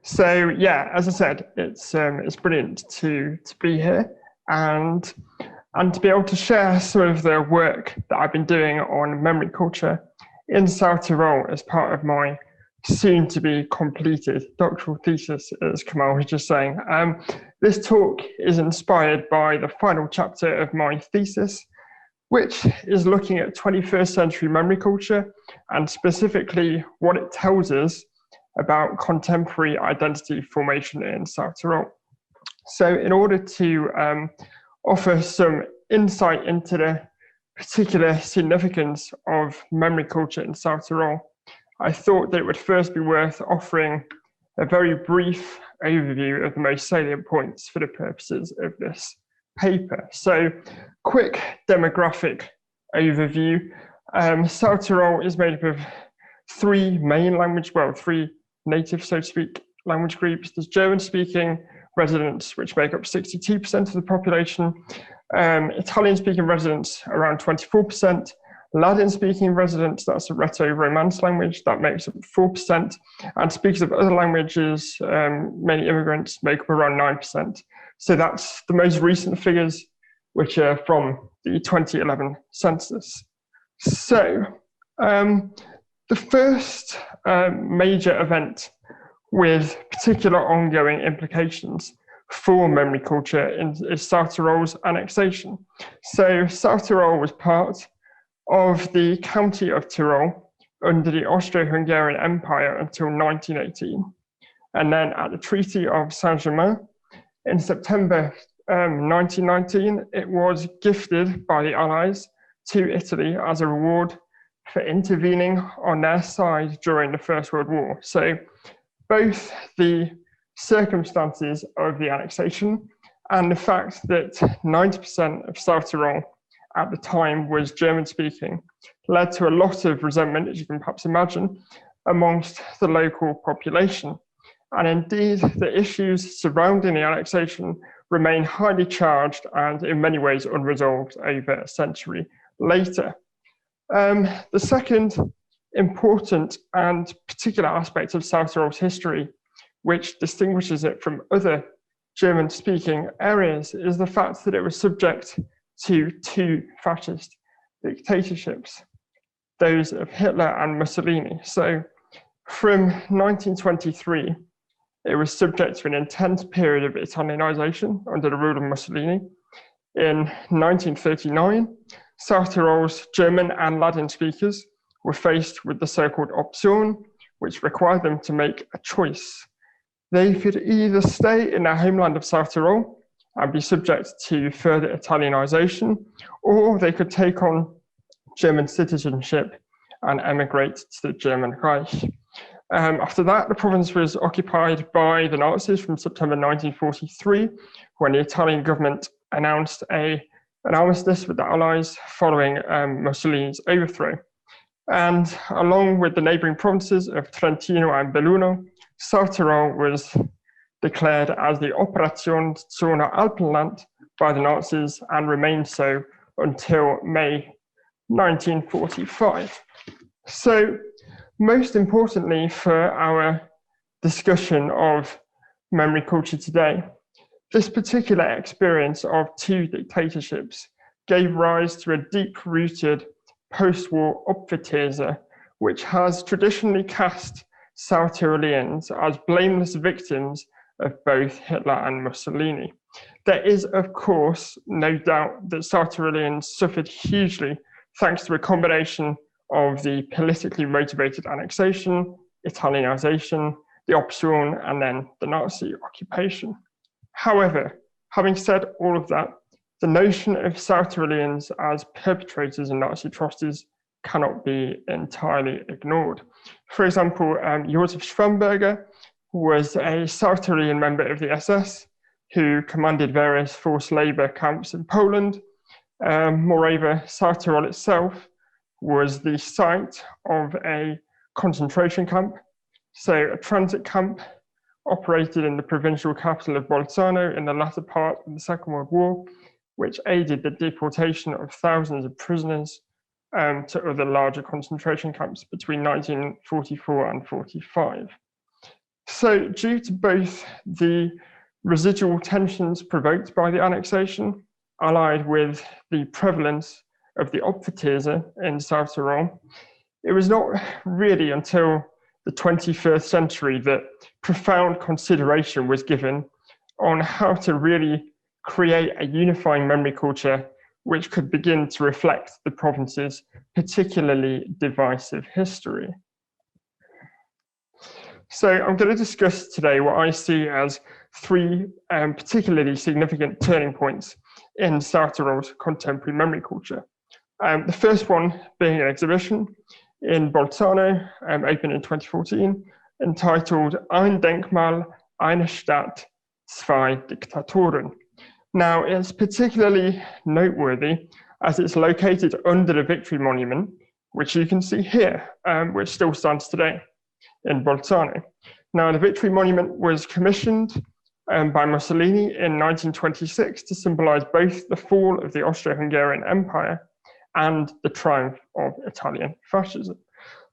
So yeah, as I said, it's brilliant to be here and to be able to share some of the work that I've been doing on memory culture in South Tyrol as part of my soon to be completed doctoral thesis, as Kamal was just saying. This talk is inspired by the final chapter of my thesis, which is looking at 21st century memory culture and specifically what it tells us about contemporary identity formation in South Tyrol. So in order to offer some insight into the particular significance of memory culture in South Tyrol, I thought that it would first be worth offering a very brief overview of the most salient points for the purposes of this paper. So quick demographic overview. South Tyrol is made up of three native, so to speak, language groups. There's German-speaking residents, which make up 62% of the population, Italian-speaking residents, around 24%, Ladin-speaking residents, that's a Rheto-Romance language, that makes up 4%, and speakers of other languages, many immigrants, make up around 9%. So that's the most recent figures, which are from the 2011 census. So the first major event with particular ongoing implications for memory culture is South Tyrol's annexation. So South Tyrol was part of the county of Tyrol under the Austro-Hungarian Empire until 1918. And then at the Treaty of Saint-Germain in September 1919, it was gifted by the Allies to Italy as a reward for intervening on their side during the First World War. So both the circumstances of the annexation and the fact that 90% of South Tyrol at the time was German speaking led to a lot of resentment, as you can perhaps imagine, amongst the local population. And indeed, the issues surrounding the annexation remain highly charged and in many ways unresolved over a century later. The second important and particular aspect of South Tyrol's history, which distinguishes it from other German-speaking areas, is the fact that it was subject to two fascist dictatorships, those of Hitler and Mussolini. So from 1923, it was subject to an intense period of Italianization under the rule of Mussolini. In 1939, South Tyrol's German and Ladin speakers were faced with the so-called Option, which required them to make a choice. They could either stay in their homeland of South Tyrol and be subject to further Italianization, or they could take on German citizenship and emigrate to the German Reich. After that, the province was occupied by the Nazis from September 1943, when the Italian government announced an armistice with the Allies following Mussolini's overthrow. And along with the neighboring provinces of Trentino and Belluno, South Tyrol was declared as the Operation Zona Alpenland by the Nazis and remained so until May 1945. So most importantly for our discussion of memory culture today, this particular experience of two dictatorships gave rise to a deep-rooted post-war Opferthese, which has traditionally cast South Tyroleans as blameless victims of both Hitler and Mussolini. There is, of course, no doubt that South Tyroleans suffered hugely thanks to a combination of the politically motivated annexation, Italianization, the Option, and then the Nazi occupation. However, having said all of that, the notion of South Tyroleans as perpetrators of Nazi atrocities cannot be entirely ignored. For example, Josef Schwamberger was a South Tyrolean member of the SS who commanded various forced labor camps in Poland. Moreover, South Tyrol itself was the site of a concentration camp, so a transit camp operated in the provincial capital of Bolzano in the latter part of the Second World War, which aided the deportation of thousands of prisoners to other larger concentration camps between 1944 and 45. So due to both the residual tensions provoked by the annexation, allied with the prevalence of the Opferthese in South Tyrol, it was not really until the 21st century that profound consideration was given on how to really create a unifying memory culture which could begin to reflect the province's particularly divisive history. So I'm going to discuss today what I see as three particularly significant turning points in South Tyrol's contemporary memory culture. The first one being an exhibition in Bolzano, opened in 2014, entitled Ein Denkmal, eine Stadt, zwei Diktatoren. Now, it's particularly noteworthy as it's located under the Victory Monument, which you can see here, which still stands today in Bolzano. Now, the Victory Monument was commissioned by Mussolini in 1926 to symbolize both the fall of the Austro-Hungarian Empire and the triumph of Italian fascism.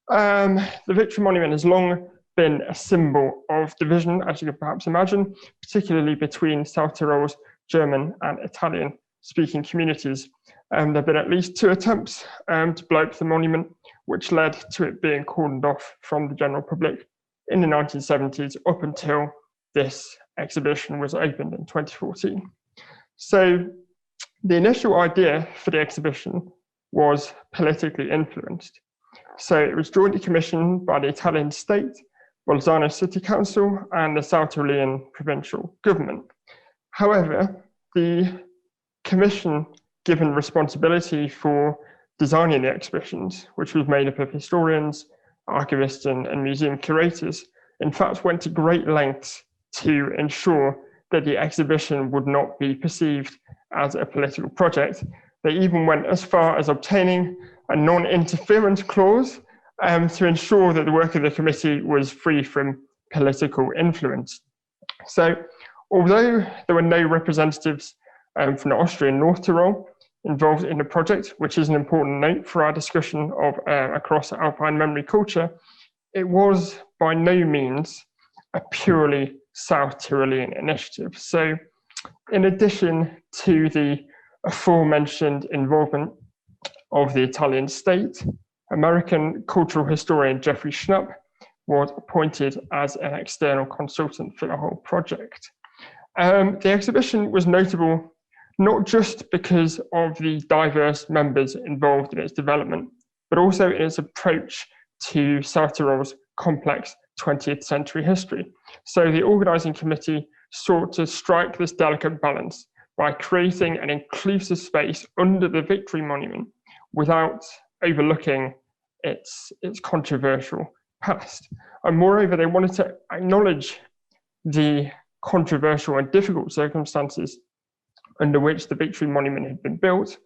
The Victory Monument has long been a symbol of division, as you could perhaps imagine, particularly between South Tyrol's German and Italian-speaking communities. There have been at least 2 attempts to blow up the monument, which led to it being cordoned off from the general public in the 1970s up until this exhibition was opened in 2014. So the initial idea for the exhibition was politically influenced. So it was jointly commissioned by the Italian state, Bolzano City Council, and the South Tyrolean provincial government. However, the commission given responsibility for designing the exhibitions, which was made up of historians, archivists, and museum curators, in fact went to great lengths to ensure that the exhibition would not be perceived as a political project. They even went as far as obtaining a non-interference clause to ensure that the work of the committee was free from political influence. So, although there were no representatives from the Austrian North Tyrol involved in the project, which is an important note for our discussion of across Alpine memory culture, it was by no means a purely South Tyrolean initiative. So, in addition to the aforementioned involvement of the Italian state, American cultural historian Jeffrey Schnapp was appointed as an external consultant for the whole project. The exhibition was notable not just because of the diverse members involved in its development, but also in its approach to South Tyrol's complex 20th century history. So the organizing committee sought to strike this delicate balance by creating an inclusive space under the Victory Monument without overlooking its controversial past. And moreover, they wanted to acknowledge the controversial and difficult circumstances under which the Victory Monument had been built,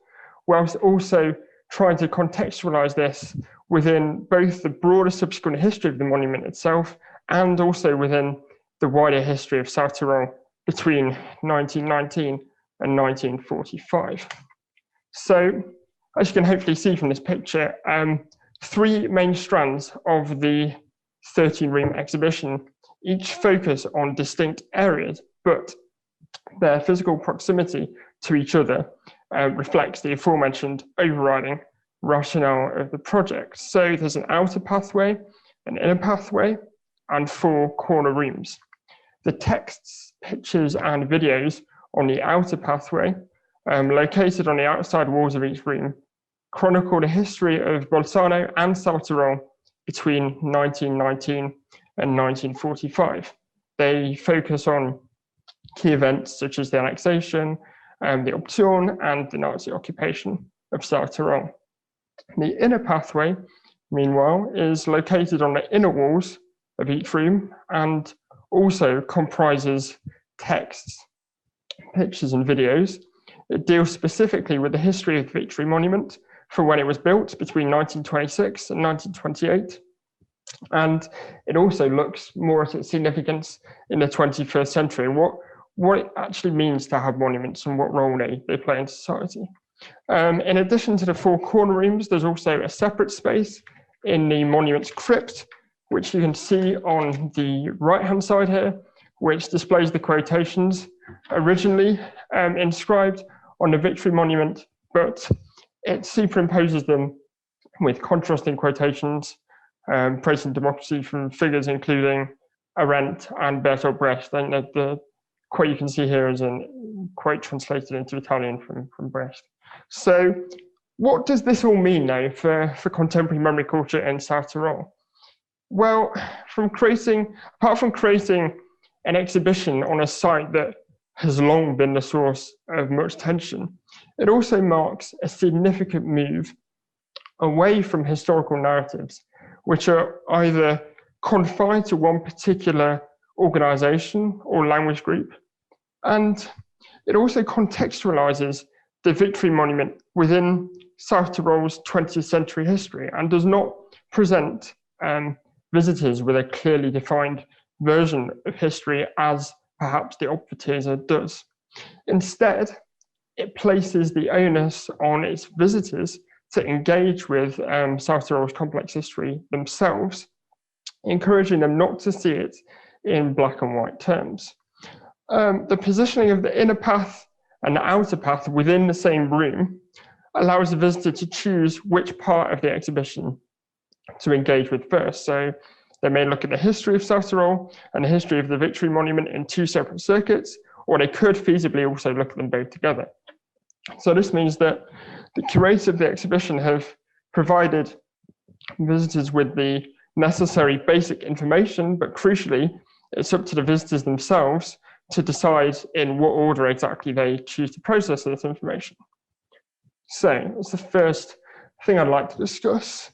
whilst also trying to contextualize this within both the broader subsequent history of the monument itself and also within the wider history of South Tyrol between 1919 and 1945. So, as you can hopefully see from this picture, 3 main strands of the 13-room exhibition each focus on distinct areas, but their physical proximity to each other reflects the aforementioned overriding rationale of the project. So there's an outer pathway, an inner pathway, and 4 corner rooms. The texts, pictures, and videos on the outer pathway, located on the outside walls of each room, chronicle the history of Bolzano and South Tyrol between 1919 and 1945. They focus on key events such as the annexation, the Alptraum, and the Nazi occupation of South Tyrol. The inner pathway, meanwhile, is located on the inner walls of each room and also comprises texts, pictures, and videos. It deals specifically with the history of the Victory Monument from when it was built between 1926 and 1928. And it also looks more at its significance in the 21st century and what it actually means to have monuments and what role they play in society. In addition to the 4 corner rooms, there's also a separate space in the monument's crypt, which you can see on the right-hand side here, which displays the quotations originally inscribed on the Victory Monument, but it superimposes them with contrasting quotations praising democracy from figures including Arendt and Bertolt Brecht. And the quote you can see here is a quote translated into Italian from Brecht. So what does this all mean now for contemporary memory culture in South Tyrol? Well, apart from creating an exhibition on a site that has long been the source of much tension, it also marks a significant move away from historical narratives, which are either confined to one particular organization or language group. And it also contextualizes the Victory Monument within South Tyrol's 20th century history and does not present visitors with a clearly defined version of history as perhaps the Alptraum does. Instead, it places the onus on its visitors to engage with South Tyrol's complex history themselves, encouraging them not to see it in black and white terms. The positioning of the inner path and the outer path within the same room allows the visitor to choose which part of the exhibition to engage with first. So they may look at the history of South Tyrol and the history of the Victory Monument in two separate circuits, or they could feasibly also look at them both together. So this means that the curators of the exhibition have provided visitors with the necessary basic information, but crucially, it's up to the visitors themselves to decide in what order exactly they choose to process this information. So that's the first thing I'd like to discuss.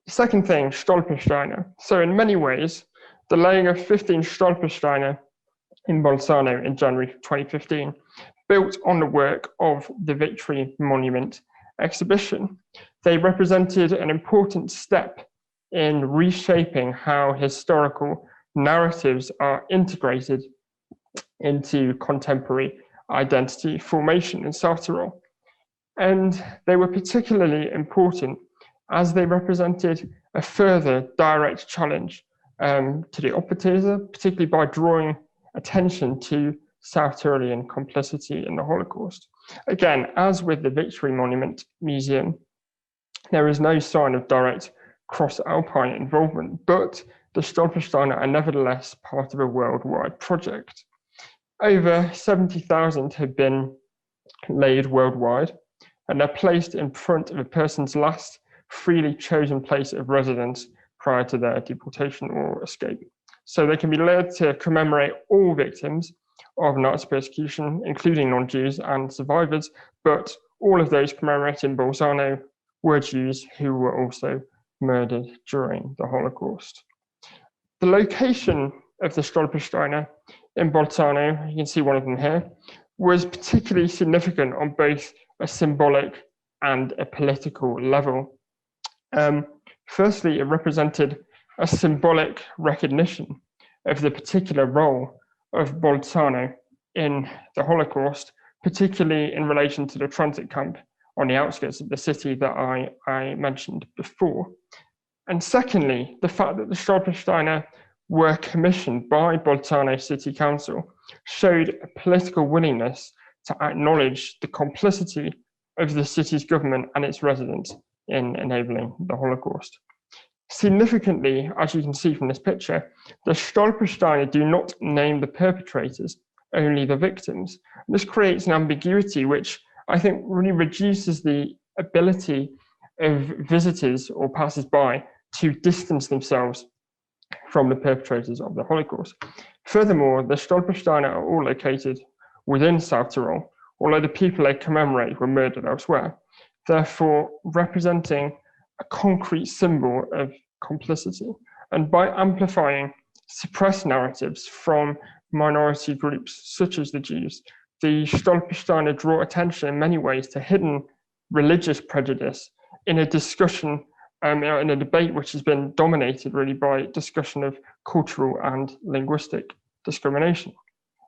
The second thing, Stolpersteine. So in many ways, the laying of 15 Stolpersteine in Bolzano in January 2015 built on the work of the Victory Monument exhibition. They represented an important step in reshaping how historical narratives are integrated into contemporary identity formation in South Tyrol. And they were particularly important as they represented a further direct challenge to the Alptraum, particularly by drawing attention to South Tyrolean complicity in the Holocaust. Again, as with the Victory Monument Museum, there is no sign of direct cross-Alpine involvement, but the Stolpersteine are nevertheless part of a worldwide project. Over 70,000 have been laid worldwide, and they're placed in front of a person's last freely chosen place of residence prior to their deportation or escape. So they can be laid to commemorate all victims of Nazi persecution, including non-Jews and survivors, but all of those commemorated in Bolzano were Jews who were also murdered during the Holocaust. The location of the Stolpersteine in Bolzano, you can see one of them here, was particularly significant on both a symbolic and a political level. Firstly, it represented a symbolic recognition of the particular role of Bolzano in the Holocaust, particularly in relation to the transit camp on the outskirts of the city that I mentioned before. And secondly, the fact that the Stolpersteine were commissioned by Bolzano City Council showed a political willingness to acknowledge the complicity of the city's government and its residents in enabling the Holocaust. Significantly, as you can see from this picture, the Stolpersteine do not name the perpetrators, only the victims. And this creates an ambiguity which I think really reduces the ability of visitors or passers-by to distance themselves from the perpetrators of the Holocaust. Furthermore, the Stolpersteine are all located within South Tyrol, although the people they commemorate were murdered elsewhere, therefore representing a concrete symbol of complicity. And by amplifying suppressed narratives from minority groups such as the Jews, the Stolpersteine draw attention in many ways to hidden religious prejudice in a discussion, in a debate which has been dominated really by discussion of cultural and linguistic discrimination.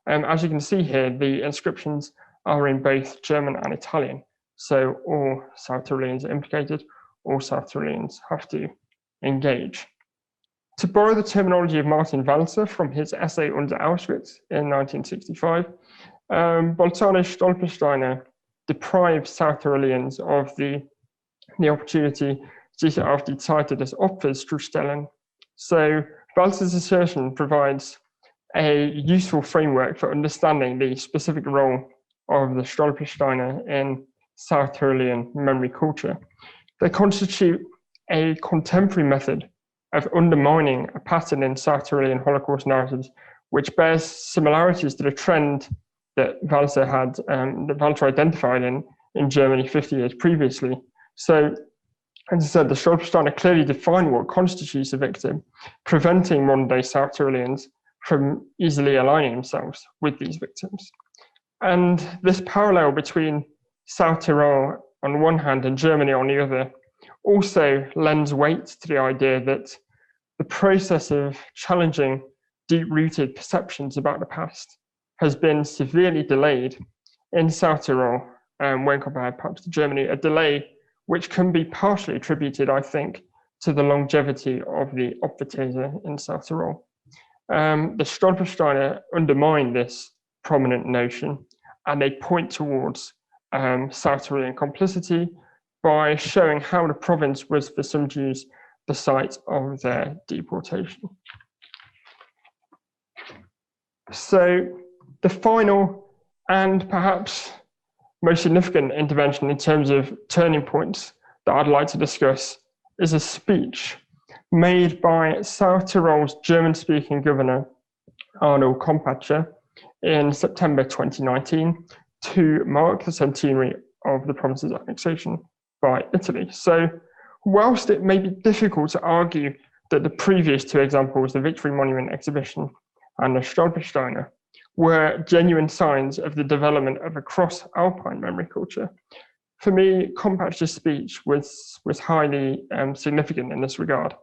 As you can see here, the inscriptions are in both German and Italian, so all South Tyroleans are implicated, all South Tyroleans have to engage. To borrow the terminology of Martin Walser from his essay Unter Auschwitz in 1965, Bolzano-Stolpersteiner deprived South Tyroleans of the opportunity, sich auf die Seite des Opfers zu stellen. So Walser's assertion provides a useful framework for understanding the specific role of the Stolpersteiner in South Tyrolean memory culture. They constitute a contemporary method of undermining a pattern in South Tyrolean Holocaust narratives, which bears similarities to the trend that Walser identified in Germany 50 years previously. So, as I said, the Stolpersteiner clearly defined what constitutes a victim, preventing modern-day South Tyroleans from easily aligning themselves with these victims. And this parallel between South Tyrol on one hand and Germany on the other also lends weight to the idea that the process of challenging deep-rooted perceptions about the past has been severely delayed in South Tyrol when compared perhaps to Germany, a delay which can be partially attributed, I think, to the longevity of the Opferthese in South Tyrol. The Stolpersteiner undermine this prominent notion, and they point towards South Tyrolean complicity by showing how the province was for some Jews the site of their deportation. So the final and perhaps most significant intervention in terms of turning points that I'd like to discuss is a speech made by South Tyrol's German-speaking governor, Arno Kompatscher, in September 2019 to mark the centenary of the province's annexation by Italy. So whilst it may be difficult to argue that the previous two examples, the Victory Monument exhibition and the Stolpersteiner, were genuine signs of the development of a cross-Alpine memory culture, for me, Kompatscher's speech was highly significant in this regard.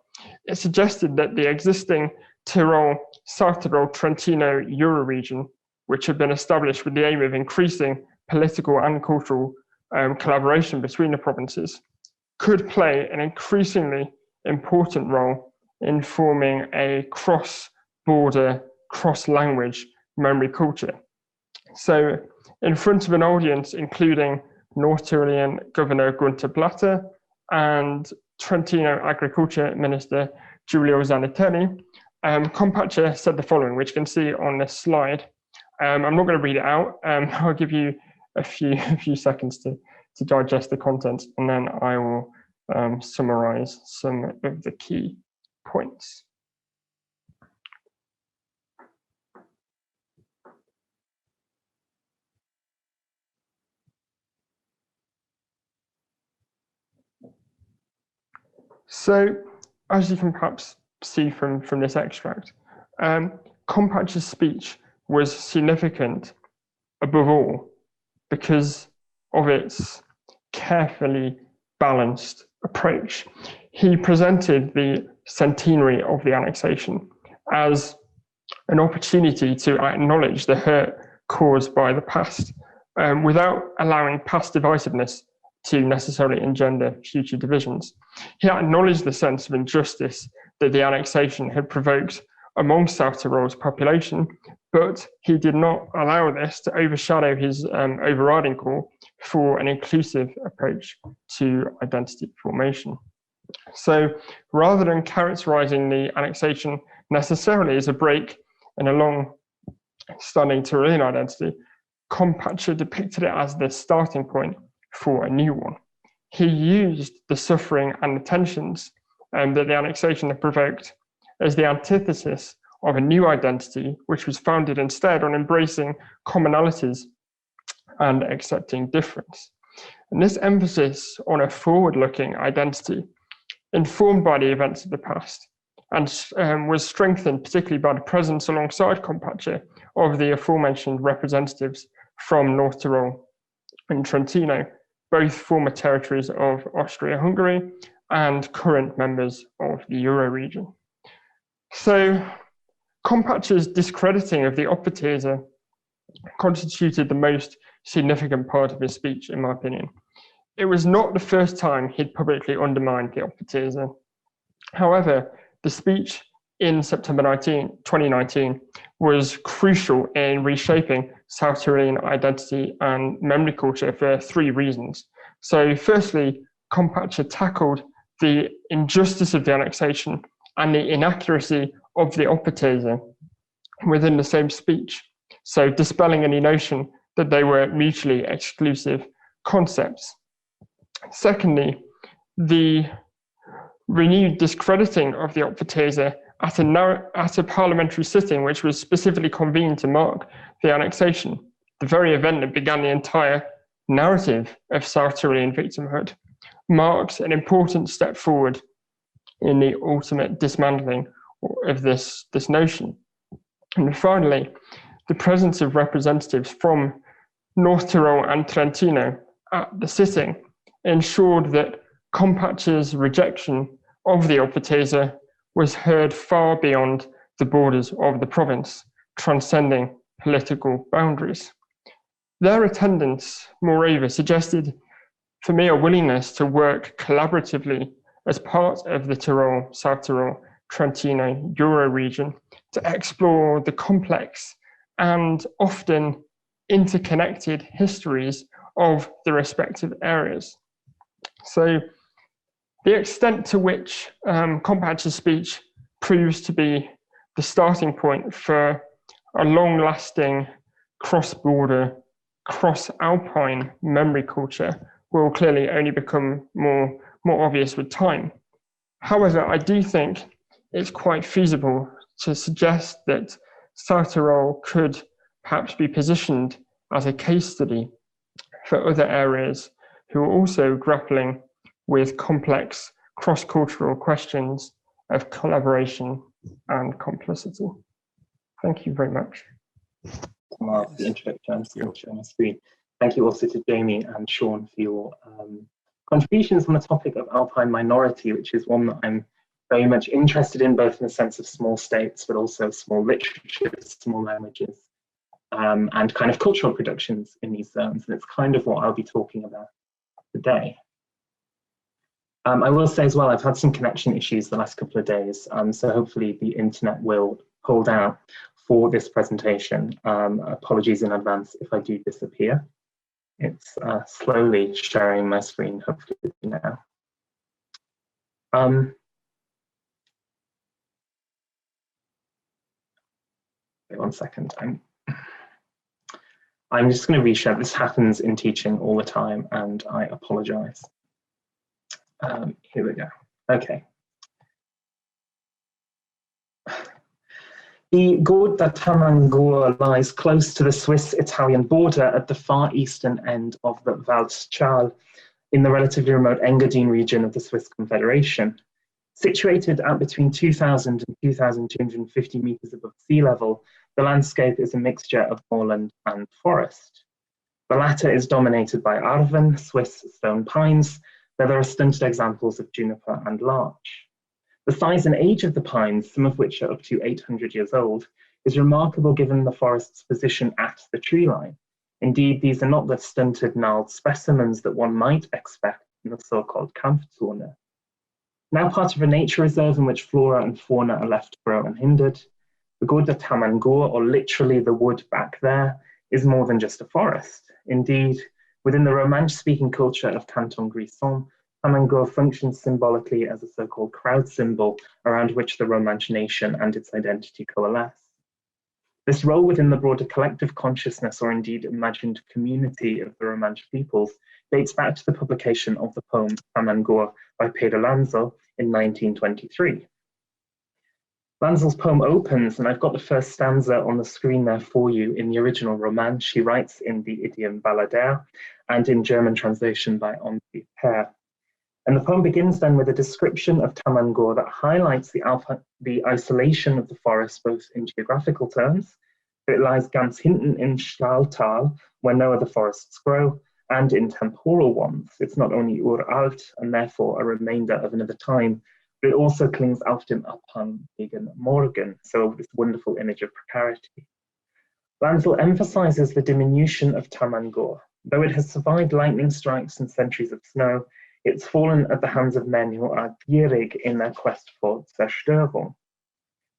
It suggested that the existing Tyrol, South Tyrol, Trentino Euro region, which had been established with the aim of increasing political and cultural collaboration between the provinces, could play an increasingly important role in forming a cross-border, cross-language memory culture. So in front of an audience including North Tyrolean Governor Gunter Blatter and Trentino Agriculture Minister Giulio Zanettelli, Kompatscher said the following, which you can see on this slide. I'm not going to read it out. I'll give you a few seconds to digest the content, and then I will summarize some of the key points. So, as you can perhaps see from this extract, Kompatscher's speech was significant above all because of its carefully balanced approach. He presented the centenary of the annexation as an opportunity to acknowledge the hurt caused by the past without allowing past divisiveness to necessarily engender future divisions. He acknowledged the sense of injustice that the annexation had provoked among South Tyrol's population, but he did not allow this to overshadow his overriding call for an inclusive approach to identity formation. So rather than characterizing the annexation necessarily as a break in a long-standing Tyrolean identity, Kompatscher depicted it as the starting point for a new one. He used the suffering and the tensions that the annexation had provoked as the antithesis of a new identity, which was founded instead on embracing commonalities and accepting difference. And this emphasis on a forward-looking identity, informed by the events of the past, and was strengthened particularly by the presence alongside Kompatscher of the aforementioned representatives from North Tyrol and Trentino, both former territories of Austria-Hungary and current members of the Euro region. So Kompatscher's discrediting of the Opferthese constituted the most significant part of his speech, in my opinion. It was not the first time he'd publicly undermined the Opferthese. However, the speech in September 2019 was crucial in reshaping South Tyrolean identity and memory culture for three reasons. So firstly, Kompactje tackled the injustice of the annexation and the inaccuracy of the Opperthese within the same speech, so dispelling any notion that they were mutually exclusive concepts. Secondly, the renewed discrediting of the Opperthese at a parliamentary sitting which was specifically convened to mark the annexation, the very event that began the entire narrative of South Tyrolean victimhood, marks an important step forward in the ultimate dismantling of this notion. And finally, the presence of representatives from North Tyrol and Trentino at the sitting ensured that Kompactje's rejection of the Opperthese was heard far beyond the borders of the province, transcending political boundaries. Their attendance, moreover, suggested for me a willingness to work collaboratively as part of the Tyrol, South Tyrol, Trentino Euro region to explore the complex and often interconnected histories of the respective areas. So the extent to which Kompactje's speech proves to be the starting point for a long-lasting cross-border, cross-alpine memory culture will clearly only become more obvious with time. However, I do think it's quite feasible to suggest that South Tyrol could perhaps be positioned as a case study for other areas who are also grappling with complex cross-cultural questions of collaboration and complicity. Thank you very much. Mark, the introduction on the screen. Thank you also to Jamie and Sean for your contributions on the topic of Alpine minority, which is one that I'm very much interested in, both in the sense of small states, but also small literatures, small languages, and kind of cultural productions in these zones. And it's kind of what I'll be talking about today. I will say as well, I've had some connection issues the last couple of days, so hopefully the internet will hold out for this presentation. Apologies in advance if I do disappear. It's slowly sharing my screen, hopefully now. Wait 1 second. I'm just going to reshare. This happens in teaching all the time, and I apologize. Here we go. Okay. The Gorda Tamangor lies close to the Swiss-Italian border at the far eastern end of the Waldschal in the relatively remote Engadine region of the Swiss Confederation. Situated at between 2,000 and 2,250 meters above sea level, the landscape is a mixture of moorland and forest. The latter is dominated by Arven, Swiss stone pines, though there are stunted examples of juniper and larch. The size and age of the pines, some of which are up to 800 years old, is remarkable given the forest's position at the tree line. Indeed, these are not the stunted, gnarled specimens that one might expect in the so-called Kampfzone. Now part of a nature reserve in which flora and fauna are left to grow unhindered, the Gorda Tamangor, or literally the wood back there, is more than just a forest. Indeed, within the Romansh-speaking culture of Canton Grisons, Tamangor functions symbolically as a so-called crowd symbol around which the Romansh nation and its identity coalesce. This role within the broader collective consciousness, or indeed imagined community of the Romansh peoples, dates back to the publication of the poem Tamangor by Peder Lanzel in 1923. Lanzel's poem opens, and I've got the first stanza on the screen there for you in the original Romansh. He writes in the idiom baladère and in German translation by Henri Père. And the poem begins then with a description of Tamangor that highlights the isolation of the forest, both in geographical terms. It lies ganz hinten in Stahltal, where no other forests grow, and in temporal ones. It's not only uralt, and therefore a remainder of another time, but it also clings auf dem Abhang gegen Morgen, so this wonderful image of precarity. Lanzel emphasizes the diminution of Tamangor. Though it has survived lightning strikes and centuries of snow, it's fallen at the hands of men who are gierig in their quest for Zerstörung.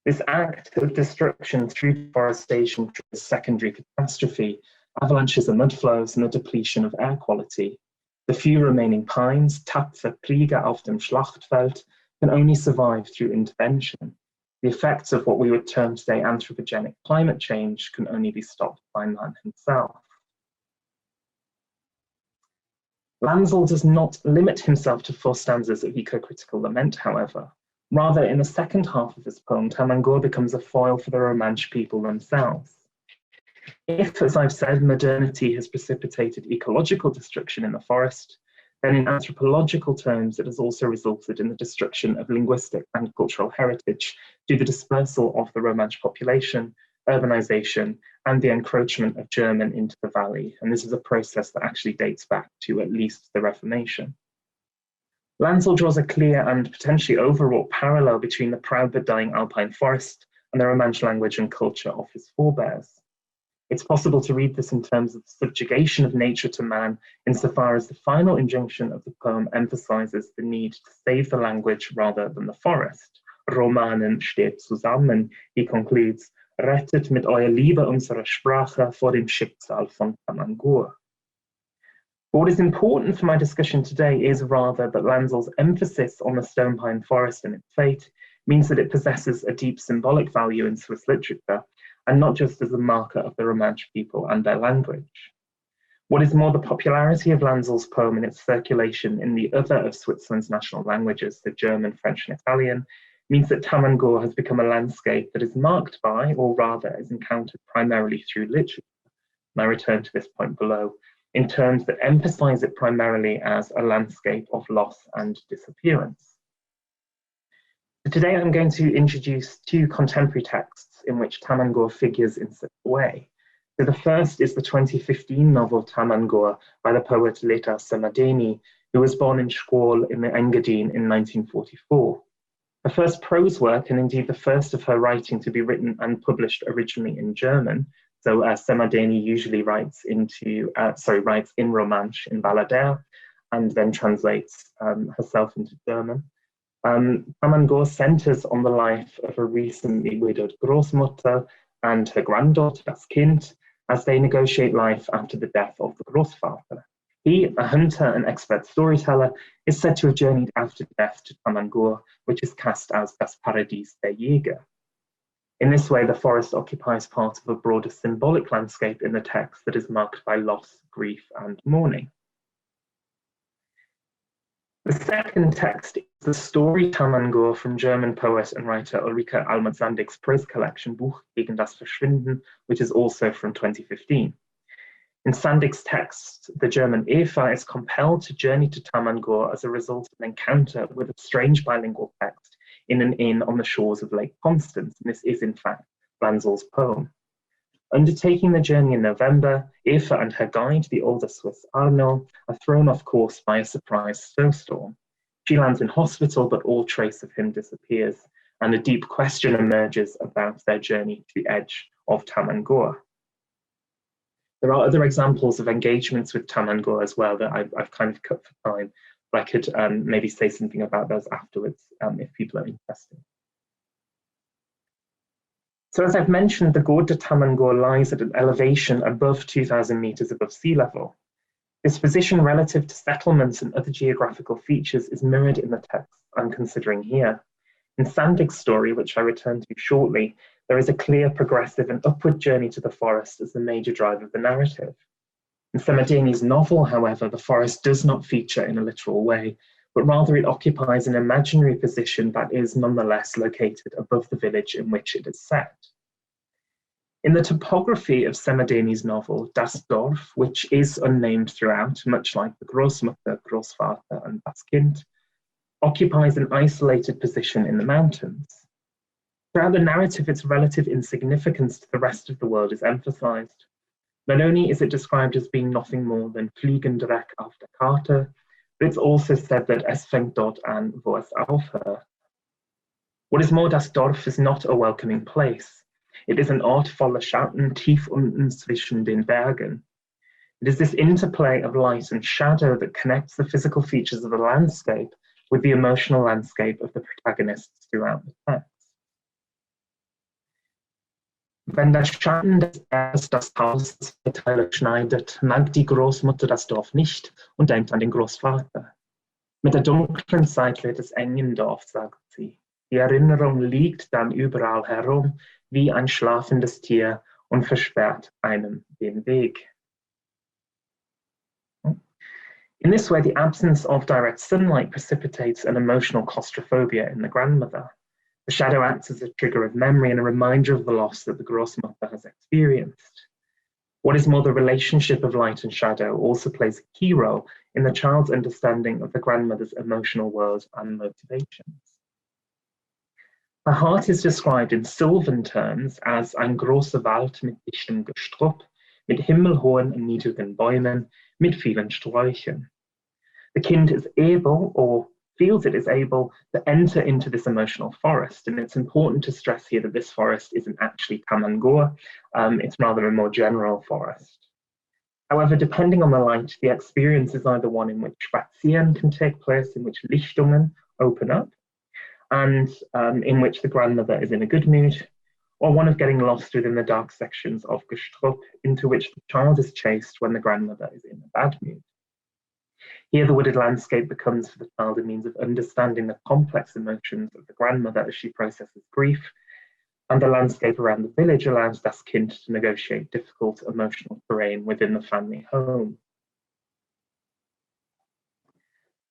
This act of destruction through deforestation triggers secondary catastrophe, avalanches and mudflows, and the depletion of air quality. The few remaining pines, tapfer Krieger auf dem Schlachtfeld, can only survive through intervention. The effects of what we would term today anthropogenic climate change can only be stopped by man himself. Lansel does not limit himself to 4 stanzas of eco-critical lament, however. Rather, in the second half of his poem, Tamangor becomes a foil for the Romansh people themselves. If, as I've said, modernity has precipitated ecological destruction in the forest, then in anthropological terms, it has also resulted in the destruction of linguistic and cultural heritage through the dispersal of the Romansh population, urbanization, and the encroachment of German into the valley. And this is a process that actually dates back to at least the Reformation. Lansel draws a clear and potentially overwrought parallel between the proud but dying alpine forest and the Romansh language and culture of his forebears. It's possible to read this in terms of the subjugation of nature to man, insofar as the final injunction of the poem emphasizes the need to save the language rather than the forest. Romanen steht zusammen, he concludes, rettet mit eurer Liebe unsere Sprache vor dem Schicksal von Tamangor. What is important for my discussion today is rather that Lansel's emphasis on the stone pine forest and its fate means that it possesses a deep symbolic value in Swiss literature, and not just as a marker of the Romansh people and their language. What is more, the popularity of Lansel's poem and its circulation in the other of Switzerland's national languages, the German, French, and Italian, means that Tamangor has become a landscape that is marked by, or rather is encountered primarily through literature. And I return to this point below, in terms that emphasize it primarily as a landscape of loss and disappearance. So today I'm going to introduce 2 contemporary texts in which Tamangor figures in such a way. So the first is the 2015 novel Tamangor by the poet Leta Semadeni, who was born in Schkuol in the Engadine in 1944. Her first prose work, and indeed the first of her writing to be written and published originally in German. So Semadeni usually writes in Romansh, in Ballader, and then translates herself into German. Tamangor centers on the life of a recently widowed Großmutter and her granddaughter, das Kind, as they negotiate life after the death of the Großvater. He, a hunter and expert storyteller, is said to have journeyed after death to Tamangor, which is cast as das Paradies der Jäger. In this way, the forest occupies part of a broader symbolic landscape in the text that is marked by loss, grief, and mourning. The second text is the story Tamangor from German poet and writer Ulrike Almazandig's prose collection Buch gegen das Verschwinden, which is also from 2015. In Sandig's text, the German Eva is compelled to journey to Tamangor as a result of an encounter with a strange bilingual text in an inn on the shores of Lake Constance, and this is in fact Lansel's poem. Undertaking the journey in November, Eva and her guide, the older Swiss Arno, are thrown off course by a surprise snowstorm. She lands in hospital, but all trace of him disappears, and a deep question emerges about their journey to the edge of Tamangor. There are other examples of engagements with Tamangor as well that I've kind of cut for time, but I could maybe say something about those afterwards if people are interested. So as I've mentioned, the Gorge de Tamangor lies at an elevation above 2,000 meters above sea level. This position relative to settlements and other geographical features is mirrored in the text I'm considering here. In Sandig's story, which I return to shortly, there is a clear progressive and upward journey to the forest as the major drive of the narrative. In Semadeni's novel, however, the forest does not feature in a literal way, but rather it occupies an imaginary position that is nonetheless located above the village in which it is set. In the topography of Semadeni's novel, Das Dorf, which is unnamed throughout, much like the Großmutter, Großvater, and das Kind, occupies an isolated position in the mountains. Throughout the narrative, its relative insignificance to the rest of the world is emphasized. Not only is it described as being nothing more than Fliegendreck auf der Karte, but it's also said that es fängt dort an, wo es aufhört. What is more, Das Dorf is not a welcoming place. It is an Ort voller Schatten tief unten zwischen den Bergen. It is this interplay of light and shadow that connects the physical features of the landscape with the emotional landscape of the protagonists throughout the text. Wenn der Schatten des Berges das Haus in Teile schneidet, mag die Großmutter das Dorf nicht und denkt an den Großvater. Mit der dunklen Zeit wird es eng im Dorf, sagt sie. Die Erinnerung liegt dann überall herum, wie ein schlafendes Tier und versperrt einem den Weg. In this way, the absence of direct sunlight precipitates an emotional claustrophobia in the grandmother. The shadow acts as a trigger of memory and a reminder of the loss that the Großmutter has experienced. What is more, the relationship of light and shadow also plays a key role in the child's understanding of the grandmother's emotional world and motivations. Her heart is described in sylvan terms as ein großer Wald mit dichtem Gestrüpp, mit himmelhohen und niedrigen Bäumen, mit vielen Sträuchern. The kind is able, or feels it is able, to enter into this emotional forest. And it's important to stress here that this forest isn't actually Tamangor, it's rather a more general forest. However, depending on the light, the experience is either one in which Spazieren can take place, in which Lichtungen open up, and in which the grandmother is in a good mood, or one of getting lost within the dark sections of Gestrüpp, into which the child is chased when the grandmother is in a bad mood. Here, the wooded landscape becomes for the child a means of understanding the complex emotions of the grandmother as she processes grief, and the landscape around the village allows das Kind to negotiate difficult emotional terrain within the family home.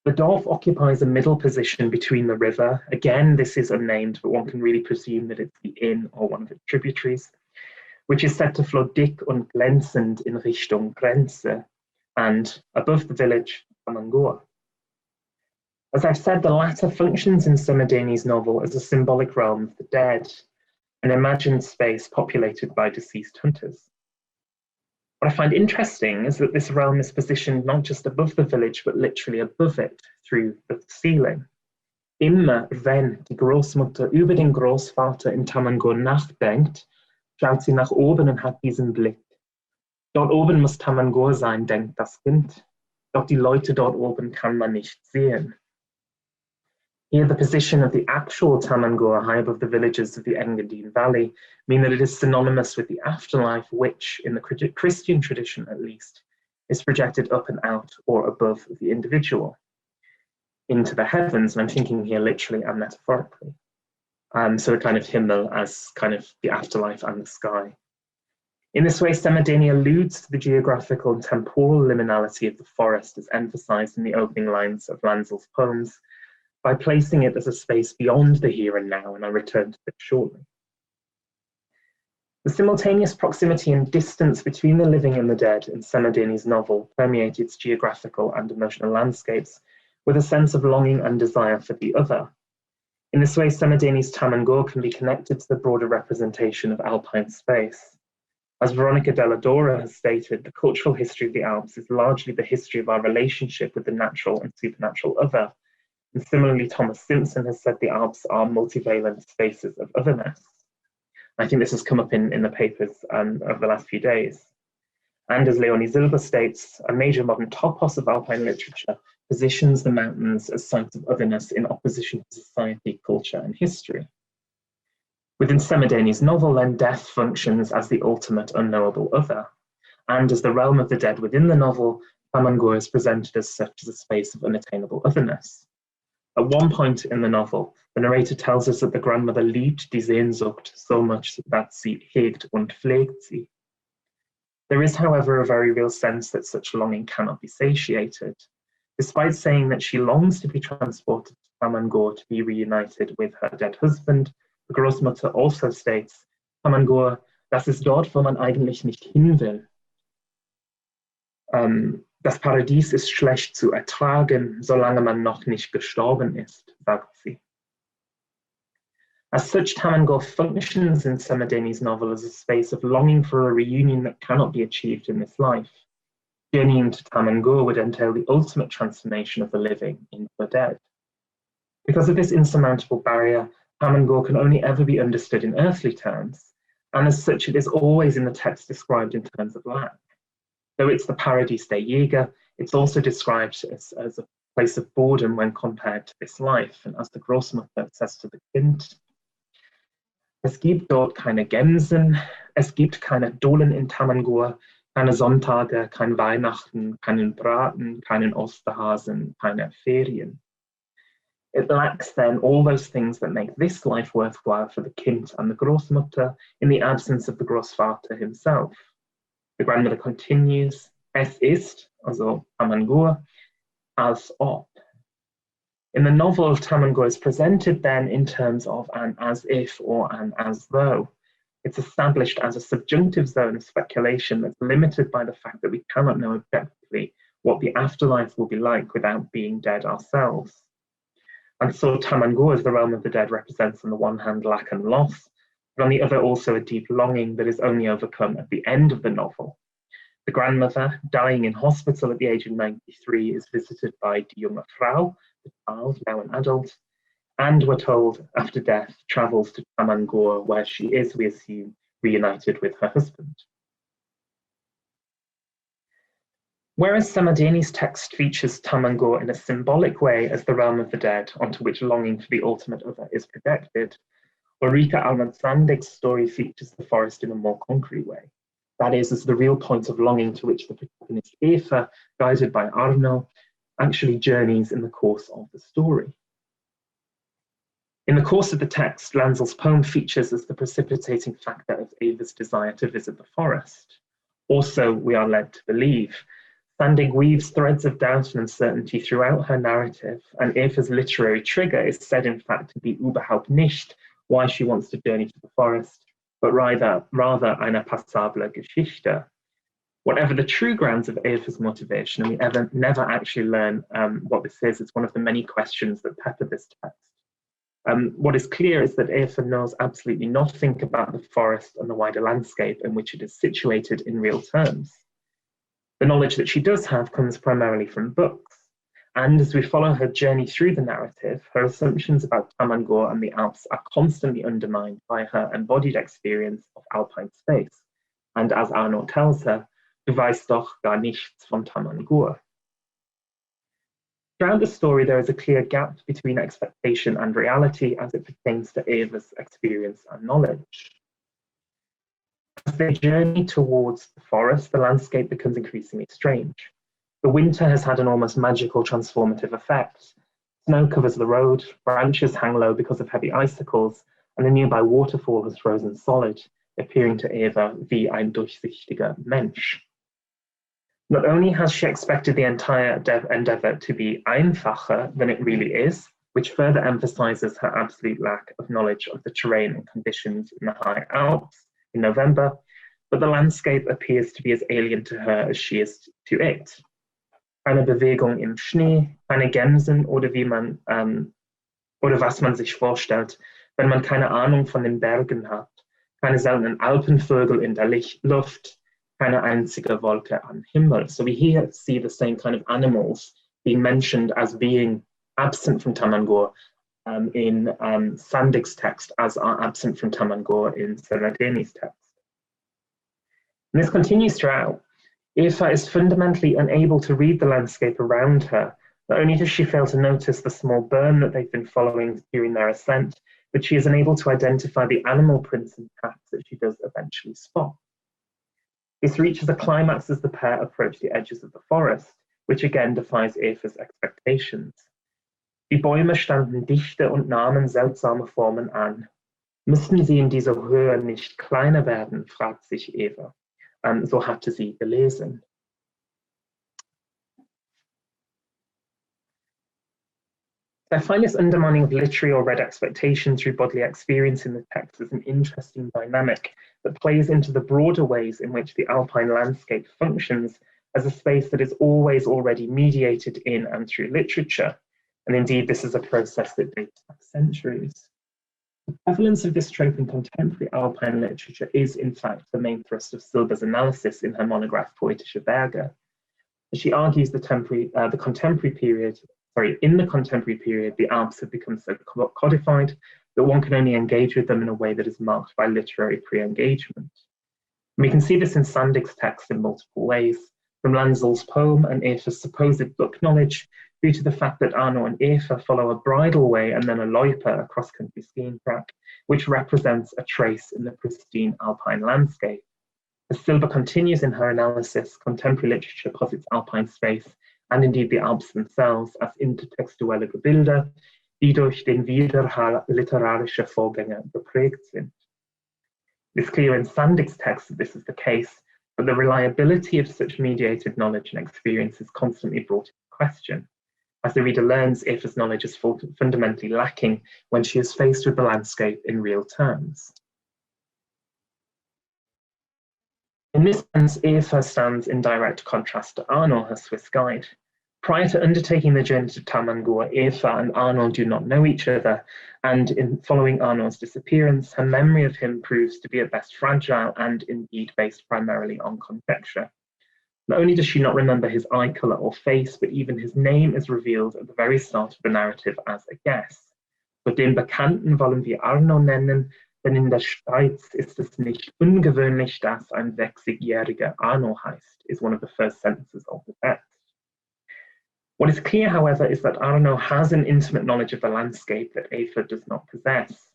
The Dorf occupies a middle position between the river. Again, this is unnamed, but one can really presume that it's the Inn or one of its tributaries, which is said to flow dick und glänzend in Richtung Grenze, and above the village, Tamangor. As I've said, the latter functions in Samadeni's novel as a symbolic realm of the dead, an imagined space populated by deceased hunters. What I find interesting is that this realm is positioned not just above the village, but literally above it through the ceiling. Immer wenn die Großmutter über den Großvater in Tamangor nachdenkt, schaut sie nach oben und hat diesen Blick. Dort oben muss Tamangor sein, denkt das Kind. Doch die Leute dort oben kann man nicht sehen. Here, the position of the actual Tamangor high above the villages of the Engadine Valley mean that it is synonymous with the afterlife, which, in the Christian tradition at least, is projected up and out or above the individual into the heavens, and I'm thinking here literally and metaphorically. So a kind of Himmel as kind of the afterlife and the sky. In this way, Samadeni alludes to the geographical and temporal liminality of the forest as emphasized in the opening lines of Lanzel's poems, by placing it as a space beyond the here and now, and I'll return to this shortly. The simultaneous proximity and distance between the living and the dead in Samadeni's novel permeate its geographical and emotional landscapes with a sense of longing and desire for the other. In this way, Samadeni's Tamangor can be connected to the broader representation of Alpine space. As Veronica Della Dora has stated, the cultural history of the Alps is largely the history of our relationship with the natural and supernatural other. And similarly, Thomas Simpson has said the Alps are multivalent spaces of otherness. I think this has come up in the papers over the last few days. And as Leonie Silber states, a major modern topos of Alpine literature positions the mountains as sites of otherness in opposition to society, culture, and history. Within Samadeni's novel, then, death functions as the ultimate unknowable other. And as the realm of the dead within the novel, Tamangor is presented as such as a space of unattainable otherness. At one point in the novel, the narrator tells us that the grandmother liebt die Sehnsucht so much that sie hegt und pflegt sie. There is, however, a very real sense that such longing cannot be satiated. Despite saying that she longs to be transported to Tamangor to be reunited with her dead husband, the Großmutter also states, Tamangor, das ist dort, wo man eigentlich nicht hin will. Das Paradies ist schlecht zu ertragen, solange man noch nicht gestorben ist, sagt sie. As such, Tamangor functions in Samadeni's novel as a space of longing for a reunion that cannot be achieved in this life. Journeying to Tamangor would entail the ultimate transformation of the living into the dead. Because of this insurmountable barrier, Tamangor can only ever be understood in earthly terms, and as such it is always in the text described in terms of lack. Though it's the Paradies der Jäger, it's also described as a place of boredom when compared to this life. And as the Großmutter says to the Kind, Es gibt dort keine Gämsen, es gibt keine Dohlen in Tamangur, keine Sonntage, kein Weihnachten, keinen Braten, keinen Osterhasen, keine Ferien. It lacks then all those things that make this life worthwhile for the Kind and the Großmutter in the absence of the Großvater himself. The grandmother continues, es ist, also Tamangur, als ob. In the novel, Tamangur is presented then in terms of an as if or an as though. It's established as a subjunctive zone of speculation that's limited by the fact that we cannot know objectively what the afterlife will be like without being dead ourselves. And so Tamangur as the realm of the dead represents on the one hand lack and loss, but on the other also a deep longing that is only overcome at the end of the novel. The grandmother, dying in hospital at the age of 93, is visited by die junge Frau, the child, now an adult, and we're told after death travels to Tamangur, where she is, we assume, reunited with her husband. Whereas Samadini's text features Tamangur in a symbolic way as the realm of the dead onto which longing for the ultimate other is projected, Ulrike Almond-Sandig's story features the forest in a more concrete way. That is, as the real point of longing to which the protagonist Eva, guided by Arno, actually journeys in the course of the story. In the course of the text, Lanzel's poem features as the precipitating factor of Eva's desire to visit the forest. Also, we are led to believe. Sandig weaves threads of doubt and uncertainty throughout her narrative, and Eva's literary trigger is said in fact to be überhaupt nicht why she wants to journey to the forest, but rather eine passable Geschichte. Whatever the true grounds of Eva's motivation, and we never actually learn what this is, it's one of the many questions that pepper this text. What is clear is that Eva knows absolutely nothing about the forest and the wider landscape in which it is situated in real terms. The knowledge that she does have comes primarily from books, and as we follow her journey through the narrative, her assumptions about Tamangur and the Alps are constantly undermined by her embodied experience of alpine space. And as Arno tells her, du weißt doch gar nichts von Tamangur. Throughout the story, there is a clear gap between expectation and reality as it pertains to Eva's experience and knowledge. As they journey towards the forest, the landscape becomes increasingly strange. The winter has had an almost magical transformative effect. Snow covers the road, branches hang low because of heavy icicles, and a nearby waterfall has frozen solid, appearing to Eva wie ein durchsichtiger Mensch. Not only has she expected the entire endeavor to be einfacher than it really is, which further emphasizes her absolute lack of knowledge of the terrain and conditions in the high Alps in November, but the landscape appears to be as alien to her as she is to it. Eine Bewegung im Schnee, keine Gämsen oder oder was man sich vorstellt, wenn man keine Ahnung von den Bergen hat, keine seltenen Alpenvögel in der Luft, keine einzige Wolke am Himmel. So we here see the same kind of animals being mentioned as being absent from Tamangur in Sandig's text as are absent from Tamangur in Samadini's text. And this continues throughout. Eva is fundamentally unable to read the landscape around her. Not only does she fail to notice the small burn that they've been following during their ascent, but she is unable to identify the animal prints and tracks that she does eventually spot. This reaches a climax as the pair approach the edges of the forest, which again defies Eva's expectations. Die Bäume standen dichte und nahmen seltsame Formen an. Müssten sie in dieser Höhe nicht kleiner werden, fragt sich Eva. So hatte sie gelesen. I find this undermining of literary or read expectation through bodily experience in the text as an interesting dynamic that plays into the broader ways in which the alpine landscape functions as a space that is always already mediated in and through literature. And indeed, this is a process that dates back centuries. The prevalence of this trope in contemporary alpine literature is, in fact, the main thrust of Silber's analysis in her monograph Poetische Berge. She argues in the contemporary period, the Alps have become so codified that one can only engage with them in a way that is marked by literary pre-engagement. We can see this in Sandig's text in multiple ways, from Lanzel's poem and Eva's supposed book knowledge due to the fact that Arno and Eva follow a bridleway and then a loiper, a cross-country skiing track, which represents a trace in the pristine alpine landscape. As Silber continues in her analysis, contemporary literature posits alpine space and indeed the Alps themselves as intertextuelle Gebilde, die durch den Widerhall literarischer Vorgänge geprägt sind. It is clear in Sandig's text that this is the case, but the reliability of such mediated knowledge and experience is constantly brought into question. As the reader learns, Eva's knowledge is fundamentally lacking when she is faced with the landscape in real terms. In this sense, Eva stands in direct contrast to Arno, her Swiss guide. Prior to undertaking the journey to Tamangor, Eva and Arno do not know each other, and in following Arno's disappearance, her memory of him proves to be at best fragile and indeed based primarily on conjecture. Not only does she not remember his eye colour or face, but even his name is revealed at the very start of the narrative as a guess. Für den Bekannten wollen wir Arno nennen, denn in der Schweiz ist es nicht ungewöhnlich, dass ein 60-jähriger Arno heißt, is one of the first sentences of the text. What is clear, however, is that Arno has an intimate knowledge of the landscape that Eva does not possess.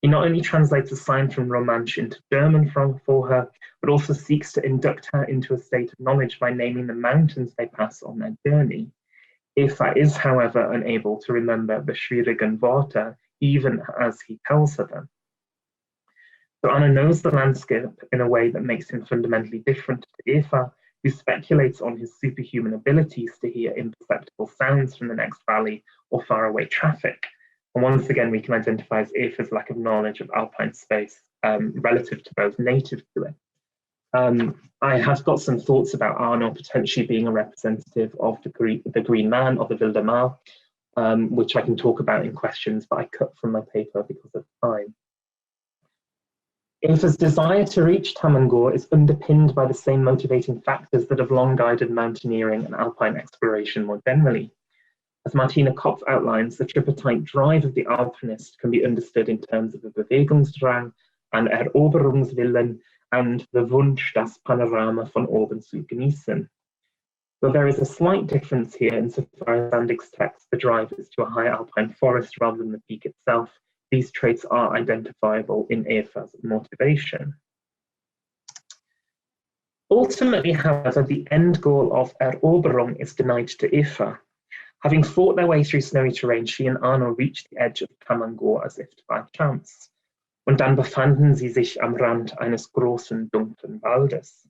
He not only translates a sign from Romansh into German for her, but also seeks to induct her into a state of knowledge by naming the mountains they pass on their journey. Eva is, however, unable to remember the schwierigen Worte, even as he tells her them. So Arno knows the landscape in a way that makes him fundamentally different to Eva, who speculates on his superhuman abilities to hear imperceptible sounds from the next valley or faraway traffic. And once again, we can identify as Eva's lack of knowledge of alpine space relative to those native to it. I have got some thoughts about Arno potentially being a representative of the Green Man or the Wilde Maar, which I can talk about in questions, but I cut from my paper because of time. Eva's desire to reach Tamangor is underpinned by the same motivating factors that have long guided mountaineering and alpine exploration more generally. As Martina Kopf outlines, the tripartite drive of the alpinist can be understood in terms of the Bewegungsdrang, an Eroberungswillen, and the Wunsch, das Panorama von oben zu genießen. Though there is a slight difference here insofar as Sandig's text, the drive is to a high alpine forest rather than the peak itself, these traits are identifiable in Eva's motivation. Ultimately, however, the end goal of Eroberung is denied to Eva. Having fought their way through snowy terrain, she and Arno reached the edge of Tamangor as if by chance. Und dann befanden sie sich am Rand eines großen, dunklen Waldes.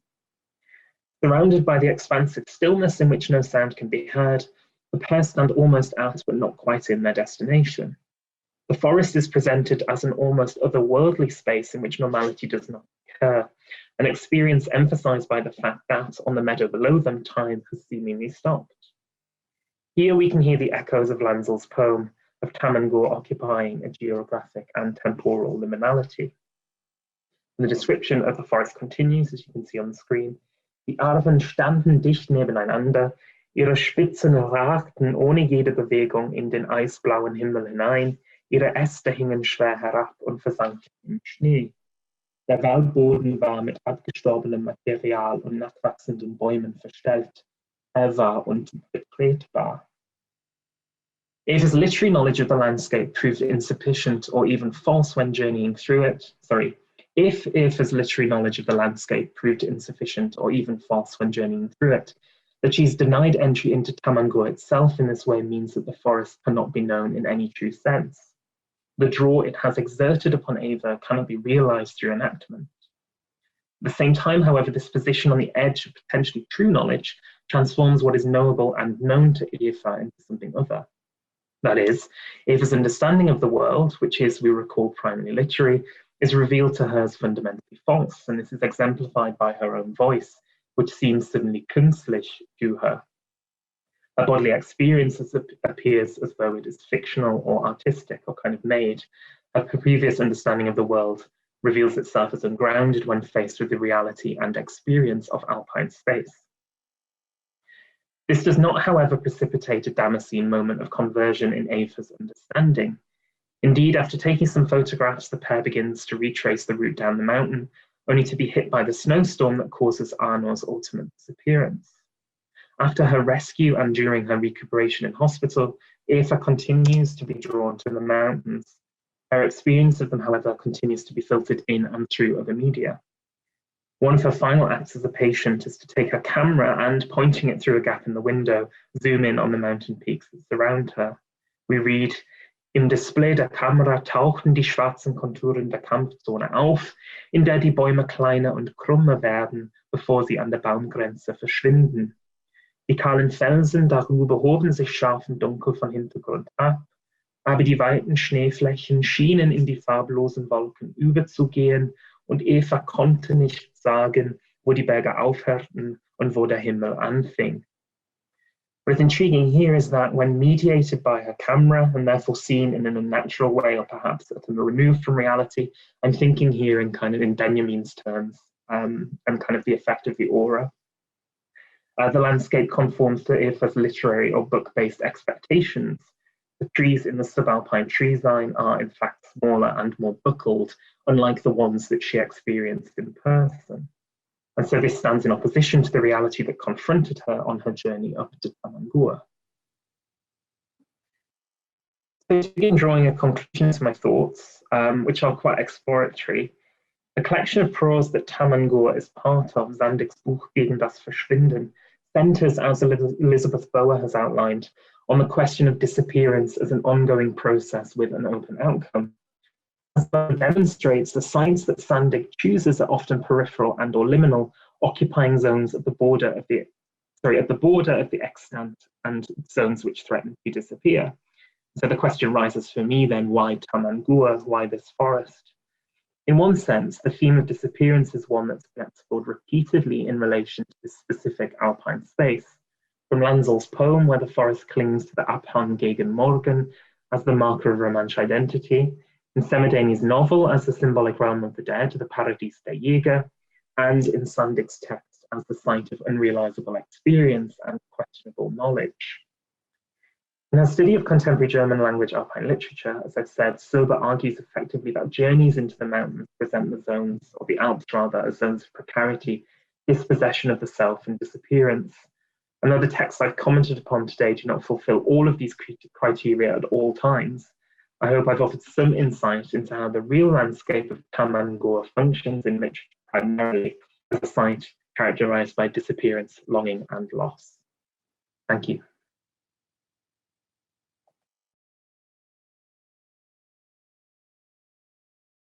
Surrounded by the expansive stillness in which no sound can be heard, the pair stand almost out but not quite in their destination. The forest is presented as an almost otherworldly space in which normality does not occur, an experience emphasized by the fact that, on the meadow below them, time has seemingly stopped. Here we can hear the echoes of Lanzel's poem of Tamangor occupying a geographic and temporal liminality. The description of the forest continues, as you can see on the screen. Die Arven standen dicht nebeneinander, ihre Spitzen ragten ohne jede Bewegung in den eisblauen Himmel hinein, ihre Äste hingen schwer herab und versanken im Schnee. Der Waldboden war mit abgestorbenem Material und nachwachsenden Bäumen verstellt. Er war unbetretbar. Eva's literary knowledge of the landscape proved insufficient or even false when journeying through it. If Eva's literary knowledge of the landscape proved insufficient or even false when journeying through it, that she's denied entry into Tamangor itself in this way means that the forest cannot be known in any true sense. The draw it has exerted upon Eva cannot be realized through enactment. At the same time, however, this position on the edge of potentially true knowledge transforms what is knowable and known to Eva into something other. That is, Eva's understanding of the world, which is, we recall, primarily literary, is revealed to her as fundamentally false, and this is exemplified by her own voice, which seems suddenly künstlich to her. Her bodily experience appears as though it is fictional or artistic or kind of made. Her previous understanding of the world reveals itself as ungrounded when faced with the reality and experience of alpine space. This does not, however, precipitate a Damascene moment of conversion in Eva's understanding. Indeed, after taking some photographs, the pair begins to retrace the route down the mountain, only to be hit by the snowstorm that causes Arno's ultimate disappearance. After her rescue and during her recuperation in hospital, Eva continues to be drawn to the mountains. Her experience of them, however, continues to be filtered in and through other media. One of her final acts as a patient is to take her camera and, pointing it through a gap in the window, zoom in on the mountain peaks that surround her. We read, "Im Display der Kamera tauchen die schwarzen Konturen der Kampfzone auf, in der die Bäume kleiner und krummer werden, bevor sie an der Baumgrenze verschwinden. Die kahlen Felsen darüber hoben sich scharf und dunkel von Hintergrund ab, aber die weiten Schneeflächen schienen in die farblosen Wolken überzugehen, und Eva konnte nicht sagen, wo die Berge aufhörten und wo der Himmel anfing." What's intriguing here is that when mediated by her camera and therefore seen in an unnatural way or perhaps removed from reality, I'm thinking here in kind of in Benjamin's terms and kind of the effect of the aura. The landscape conforms to Eva's literary or book-based expectations. The trees in the subalpine tree line are in fact smaller and more buckled, unlike the ones that she experienced in person. And so this stands in opposition to the reality that confronted her on her journey up to Tamangua. So to begin drawing a conclusion to my thoughts, which are quite exploratory, the collection of prose that Tamangua is part of, Sandig's Buch gegen das Verschwinden, centers, as Elizabeth Bower has outlined, on the question of disappearance as an ongoing process with an open outcome. As Bower demonstrates, the sites that Sandig chooses are often peripheral and or liminal, occupying zones at the border of the extant and zones which threaten to disappear. So the question rises for me then, why Tamangua? Why this forest? In one sense, the theme of disappearance is one that's been explored repeatedly in relation to this specific alpine space. From Lanzel's poem, where the forest clings to the Abhang gegen Morgen as the marker of Romansch identity, in Semidani's novel as the symbolic realm of the dead, the Paradies der Jäger, and in Sandig's text as the site of unrealizable experience and questionable knowledge. In her study of contemporary German language alpine literature, as I've said, Sober argues effectively that journeys into the mountains present the zones, or the Alps rather, as zones of precarity, dispossession of the self, and disappearance. And though the texts I've commented upon today do not fulfill all of these criteria at all times, I hope I've offered some insight into how the real landscape of Tamangua functions in literature primarily as a site characterized by disappearance, longing, and loss. Thank you.